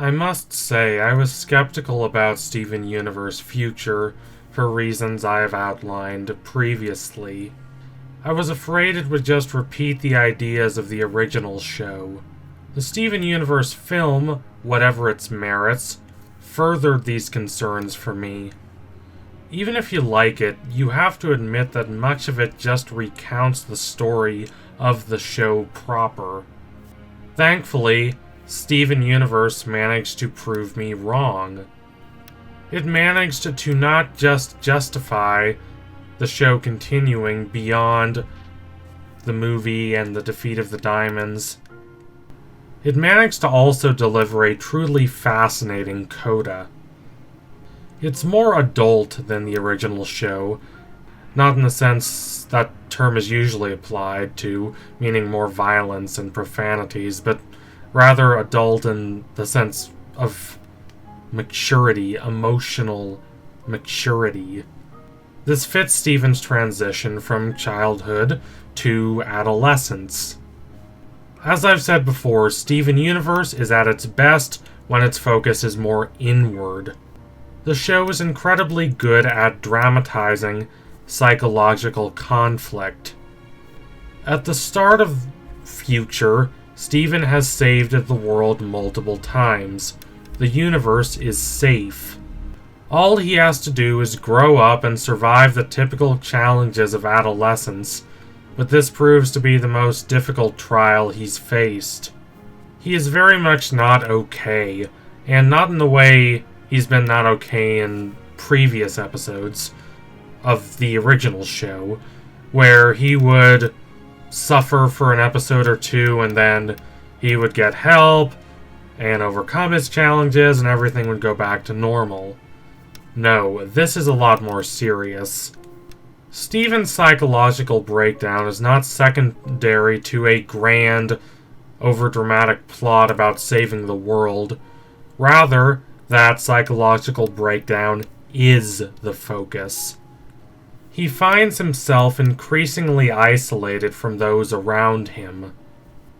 I must say, I was skeptical about Steven Universe Future for reasons I have outlined previously. I was afraid it would just repeat the ideas of the original show. The Steven Universe film, whatever its merits, furthered these concerns for me. Even if you like it, you have to admit that much of it just recounts the story of the show proper. Thankfully, Steven Universe managed to prove me wrong. It managed to not just justify the show continuing beyond the movie and the defeat of the Diamonds. It managed to also deliver a truly fascinating coda. It's more adult than the original show, not in the sense that term is usually applied to, meaning more violence and profanities, but rather adult in the sense of maturity, emotional maturity. This fits Steven's transition from childhood to adolescence. As I've said before, Steven Universe is at its best when its focus is more inward. The show is incredibly good at dramatizing psychological conflict. At the start of Future, Steven has saved the world multiple times. The universe is safe. All he has to do is grow up and survive the typical challenges of adolescence, but this proves to be the most difficult trial he's faced. He is very much not okay, and not in the way he's been not okay in previous episodes of the original show, where he would suffer for an episode or two and then he would get help and overcome his challenges and everything would go back to normal. No, this is a lot more serious. Steven's psychological breakdown is not secondary to a grand, overdramatic plot about saving the world. Rather, that psychological breakdown is the focus. He finds himself increasingly isolated from those around him.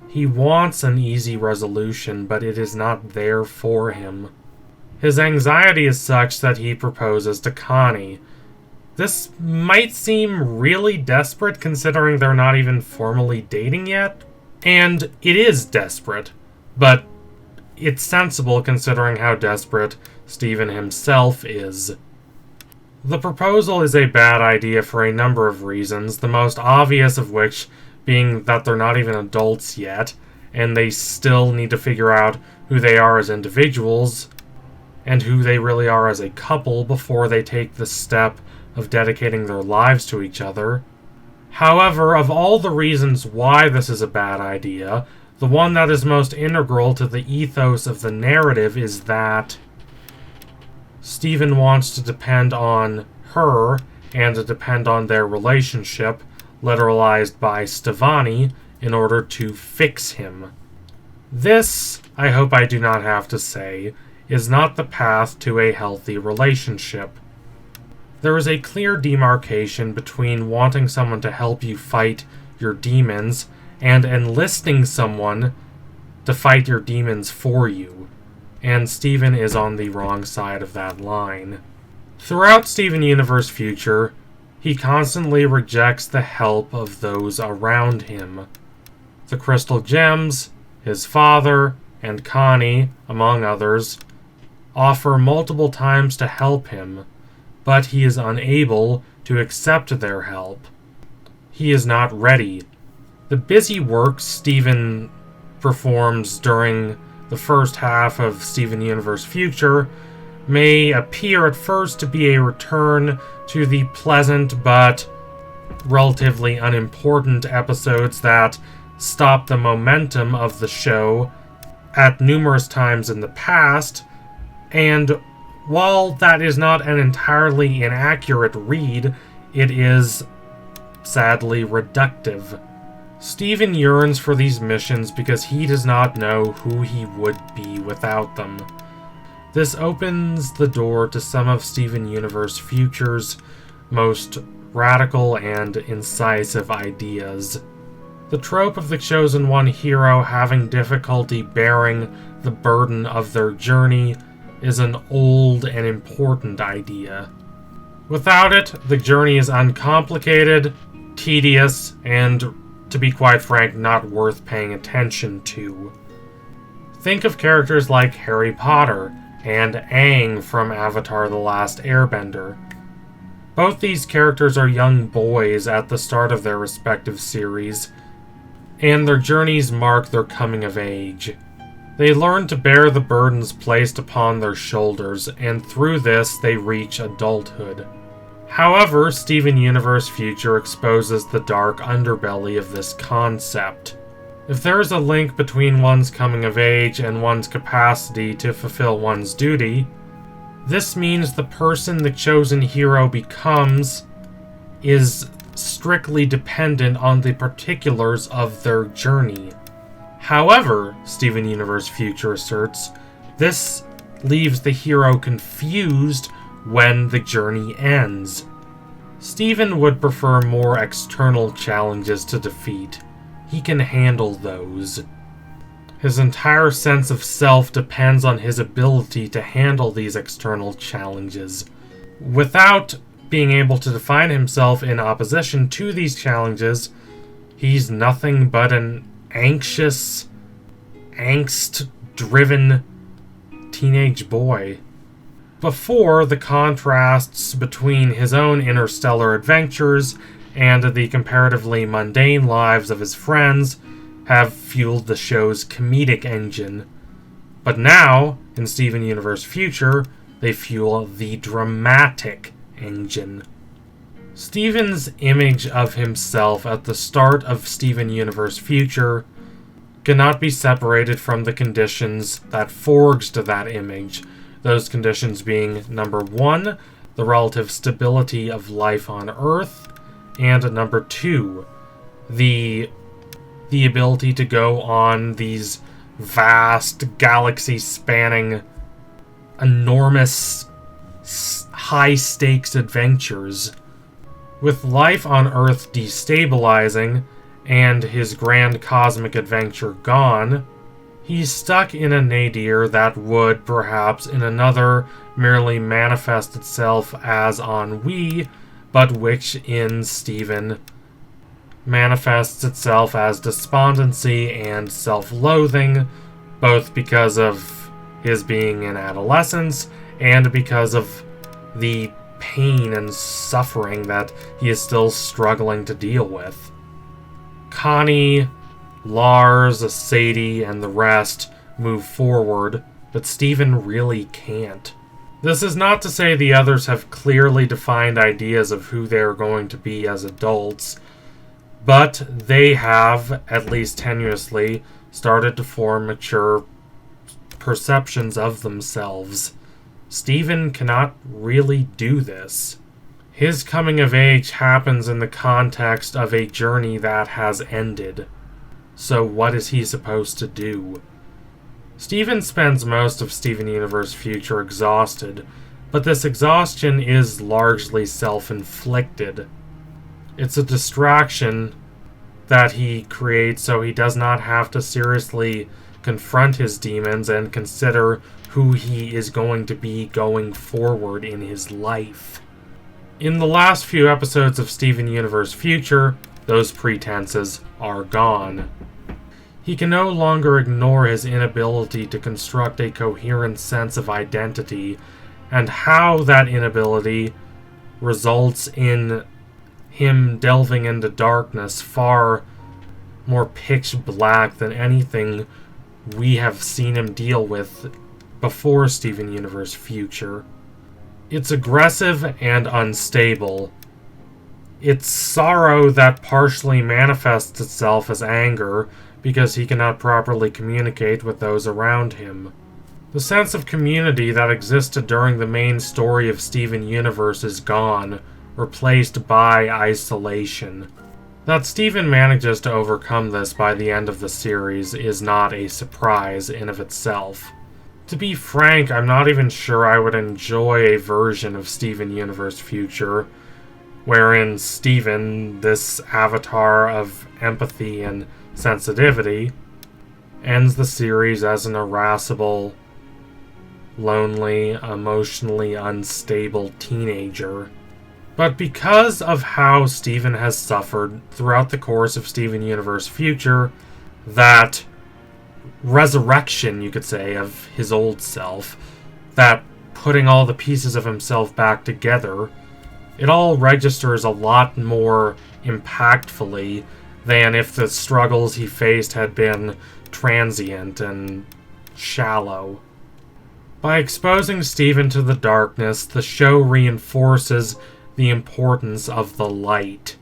He wants an easy resolution, but it is not there for him. His anxiety is such that he proposes to Connie. This might seem really desperate considering they're not even formally dating yet, and it is desperate, but it's sensible considering how desperate Steven himself is. The proposal is a bad idea for a number of reasons, the most obvious of which being that they're not even adults yet, and they still need to figure out who they are as individuals, and who they really are as a couple before they take the step of dedicating their lives to each other. However, of all the reasons why this is a bad idea, the one that is most integral to the ethos of the narrative is that Steven wants to depend on her and to depend on their relationship, literalized by Stevani, in order to fix him. This, I hope I do not have to say, is not the path to a healthy relationship. There is a clear demarcation between wanting someone to help you fight your demons and enlisting someone to fight your demons for you, and Steven is on the wrong side of that line. Throughout Steven Universe Future, he constantly rejects the help of those around him. The Crystal Gems, his father, and Connie, among others, offer multiple times to help him, but he is unable to accept their help. He is not ready. The busy work Steven performs during the first half of Steven Universe Future may appear at first to be a return to the pleasant but relatively unimportant episodes that stop the momentum of the show at numerous times in the past, and while that is not an entirely inaccurate read, it is sadly reductive. Steven yearns for these missions because he does not know who he would be without them. This opens the door to some of Steven Universe Future's most radical and incisive ideas. The trope of the chosen one hero having difficulty bearing the burden of their journey is an old and important idea. Without it, the journey is uncomplicated, tedious, and, to be quite frank, not worth paying attention to. Think of characters like Harry Potter and Aang from Avatar: The Last Airbender. Both these characters are young boys at the start of their respective series, and their journeys mark their coming of age. They learn to bear the burdens placed upon their shoulders, and through this they reach adulthood. However, Steven Universe Future exposes the dark underbelly of this concept. If there is a link between one's coming of age and one's capacity to fulfill one's duty, this means the person the chosen hero becomes is strictly dependent on the particulars of their journey. However, Steven Universe Future asserts, this leaves the hero confused when the journey ends. Steven would prefer more external challenges to defeat. He can handle those. His entire sense of self depends on his ability to handle these external challenges. Without being able to define himself in opposition to these challenges, he's nothing but an anxious, angst-driven teenage boy. Before, the contrasts between his own interstellar adventures and the comparatively mundane lives of his friends have fueled the show's comedic engine. But now, in Steven Universe Future, they fuel the dramatic engine. Steven's image of himself at the start of Steven Universe Future cannot be separated from the conditions that forged that image. Those conditions being, number 1, the relative stability of life on Earth, and number 2, the ability to go on these vast, galaxy-spanning, enormous, high-stakes adventures. With life on Earth destabilizing, and his grand cosmic adventure gone, he's stuck in a nadir that would, perhaps in another, merely manifest itself as ennui, but which in Steven manifests itself as despondency and self-loathing, both because of his being in adolescence and because of the pain and suffering that he is still struggling to deal with. Connie, Lars, Sadie, and the rest move forward, but Steven really can't. This is not to say the others have clearly defined ideas of who they are going to be as adults, but they have, at least tenuously, started to form mature perceptions of themselves. Steven cannot really do this. His coming of age happens in the context of a journey that has ended. So what is he supposed to do? Steven spends most of Steven Universe Future exhausted, but this exhaustion is largely self-inflicted. It's a distraction that he creates so he does not have to seriously confront his demons and consider who he is going to be going forward in his life. In the last few episodes of Steven Universe Future, those pretenses are gone. He can no longer ignore his inability to construct a coherent sense of identity, and how that inability results in him delving into darkness far more pitch black than anything we have seen him deal with before Steven Universe Future. It's aggressive and unstable. It's sorrow that partially manifests itself as anger because he cannot properly communicate with those around him. The sense of community that existed during the main story of Steven Universe is gone, replaced by isolation. That Steven manages to overcome this by the end of the series is not a surprise in of itself. To be frank, I'm not even sure I would enjoy a version of Steven Universe Future wherein Steven, this avatar of empathy and sensitivity, ends the series as an irascible, lonely, emotionally unstable teenager. But because of how Steven has suffered throughout the course of Steven Universe Future, that resurrection, you could say, of his old self, that putting all the pieces of himself back together, it all registers a lot more impactfully than if the struggles he faced had been transient and shallow. By exposing Steven to the darkness, the show reinforces the importance of the light.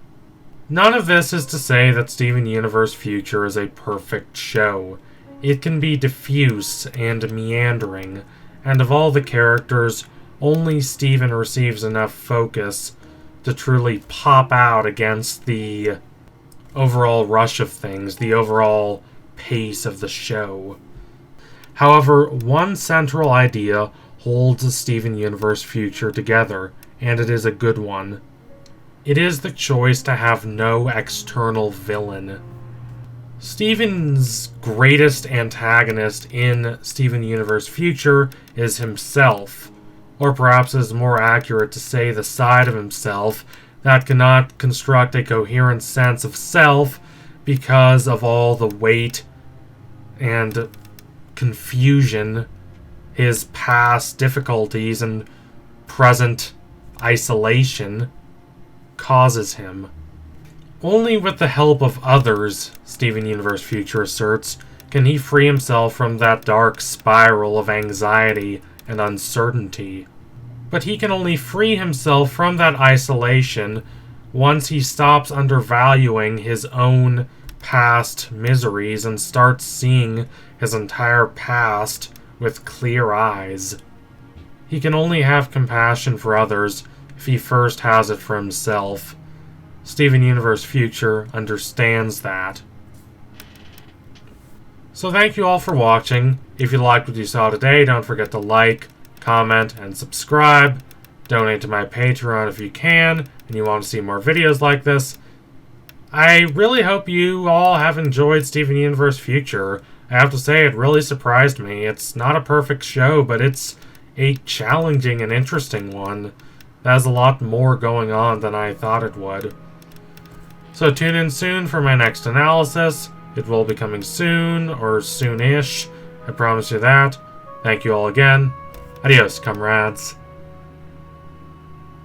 None of this is to say that Steven Universe Future is a perfect show. It can be diffuse and meandering, and of all the characters, only Steven receives enough focus to truly pop out against the overall rush of things, the overall pace of the show. However, one central idea holds the Steven Universe Future together, and it is a good one. It is the choice to have no external villain. Steven's greatest antagonist in Steven Universe Future is himself, or perhaps it is more accurate to say the side of himself that cannot construct a coherent sense of self because of all the weight and confusion his past difficulties and present isolation causes him. Only with the help of others, Steven Universe Future asserts, can he free himself from that dark spiral of anxiety and uncertainty. But he can only free himself from that isolation once he stops undervaluing his own past miseries and starts seeing his entire past with clear eyes. He can only have compassion for others if he first has it for himself. Steven Universe Future understands that. So thank you all for watching. If you liked what you saw today, don't forget to like, comment, and subscribe. Donate to my Patreon if you can, and you want to see more videos like this. I really hope you all have enjoyed Steven Universe Future. I have to say, it really surprised me. It's not a perfect show, but it's a challenging and interesting one. That has a lot more going on than I thought it would. So tune in soon for my next analysis. It will be coming soon, or soon-ish. I promise you that. Thank you all again. Adios, comrades.